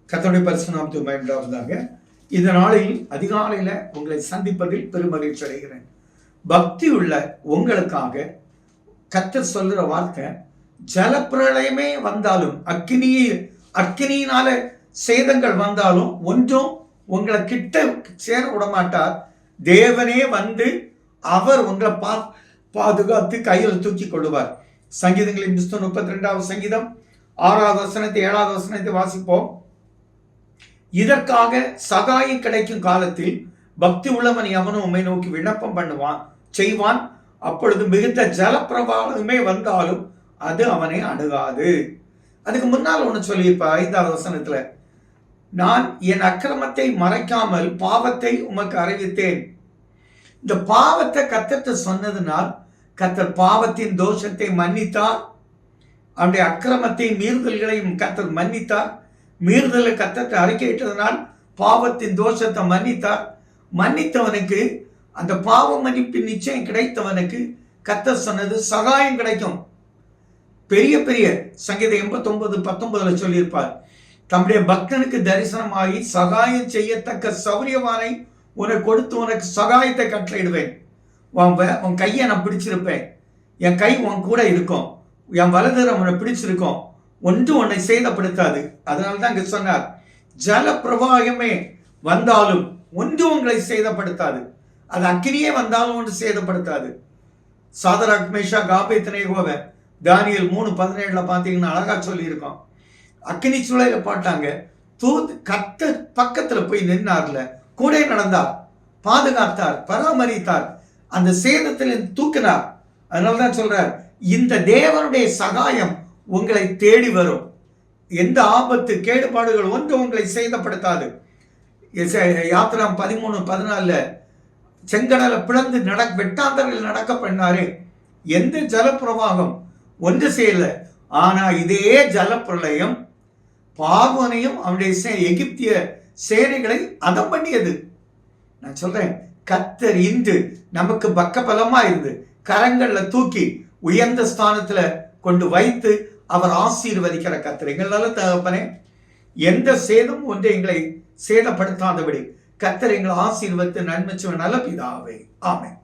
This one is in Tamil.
கர்த்தருடைய பரிசுத்த நாமத்துக்கு மகிமை உண்டாவதாக. இந்த நாளில் அதிகாலையில் உங்களை சந்திப்பதில் பெருமகிழ்ச்சி அடைகிறேன். பக்தி உள்ள உங்களுக்காக கர்த்தர் சொல்கிற வார்த்தை, ஜலப்பிரளயமே வந்தாலும் அக்கினியினால சேதங்கள் வந்தாலும் ஒன்றும் உங்களை கிட்ட சேர விட மாட்டார். தேவனே வந்து அவர் உங்களை பாதுகாத்து கையில் தூக்கி கொள்ளுவார். சங்கீதங்களின் புஸ்தகம் 32வது சங்கீதம் 6வது வசனத்தை 7வது வசனத்தை வாசிப்போம். இதற்காக சகாயம் கிடைக்கும் காலத்தில் பக்தி உள்ளவன் எவனும் உம்மை நோக்கி விண்ணப்பம் செய்வான். அப்பொழுது மிகுந்த ஜலப்பிரவாகமே வந்தாலும் அது அவனை அணுகாது. அதுக்கு முன்னால் ஒன்று சொல்லியிருப்பா 5வது வசனத்துல, நான் என் அக்கிரமத்தை மறைக்காமல் பாவத்தை உமக்கு அறிவித்தேன். இந்த பாவத்தை கர்த்தர்ட்ட சொன்னதுனால் கர்த்தர் பாவத்தின் தோஷத்தை மன்னித்தார். அவருடைய அக்கிரமத்தை மீறுதல்களையும் கர்த்தர் மன்னித்தார். மீறுதலை கர்த்தர்ட்ட அறிக்கையிட்டதனால் பாவத்தின் தோஷத்தை மன்னித்தார். மன்னித்தவனுக்கு அந்த பாவ மன்னிப்பின் நிச்சயம் கிடைத்தவனுக்கு கர்த்தர் சொன்னது சகாயம் கிடைக்கும். பெரிய பெரிய சங்கீதம் 89:19 சொல்லியிருப்பார், தம்முடைய பக்தனுக்கு தரிசனமாகி சகாயம் செய்யத்தக்க சௌரியவானை உனக்கு கொடுத்து உனக்கு சகாயத்தை கட்டளையிடுவேன். உன் கையை நான் பிடிச்சிருப்பேன், என் கை உன் கூட இருக்கும், என் வலதுரம் உன்னை பிடிச்சிருக்கும், ஒன்றும் உன்னை சேதப்படுத்தாது. அதனால்தான் இங்க சொன்னார், ஜல பிரவாகமே வந்தாலும் ஒன்றும் உங்களை சேதப்படுத்தாது. அது அக்கினியே வந்தாலும் ஒன்று சேதப்படுத்தாது. சாதராக் மேஷாக் ஆபேத்நேகோவை தானியேல் 3:17 பார்த்தீங்கன்னா அழகா சொல்லியிருக்கோம். அக்கினி சூளையில போட்டாங்க, கர்த்தர் பக்கத்துல போய் நின்னார்ல, கூட நடந்தார், பாதுகாத்தார், பராமரித்தார், அந்த சேதத்தில் தூக்கினார். அதனால்தான் சொல்றார், இந்த தேவனுடைய சகாயம் உங்களை தேடி வரும். எந்த ஆபத்து கேடுபாடுகள் ஒன்று உங்களை சேதப்படுத்தாது. யாத்திராம் 13:14 செங்கடலை பிளந்து வெட்டாந்தர்கள் நடக்க பண்ணாரு. எந்த ஜலப்பிரவாகம் ஒன்று செய்யல. ஆனா இதே ஜலப்பிரளயம் பார்வோனையும் அவனுடைய எகிப்திய சேனைகளை அதம் பண்ணியது. நான் சொல்றேன், கர்த்தர் இன்று நமக்கு பக்கபலமா இருந்து கரங்கள்ல தூக்கி உயர்ந்த ஸ்தானத்துல கொண்டு வைத்து அவர் ஆசீர்வதிக்கிற கர்த்தர். எங்கள் நல்ல தகப்பனே, எந்த சேதம் ஒன்று எங்களை சேதப்படுத்தாதபடி கர்த்தர் எங்களை ஆசீர்வதித்து நன்மை நல்ல பிதாவே. ஆமென்.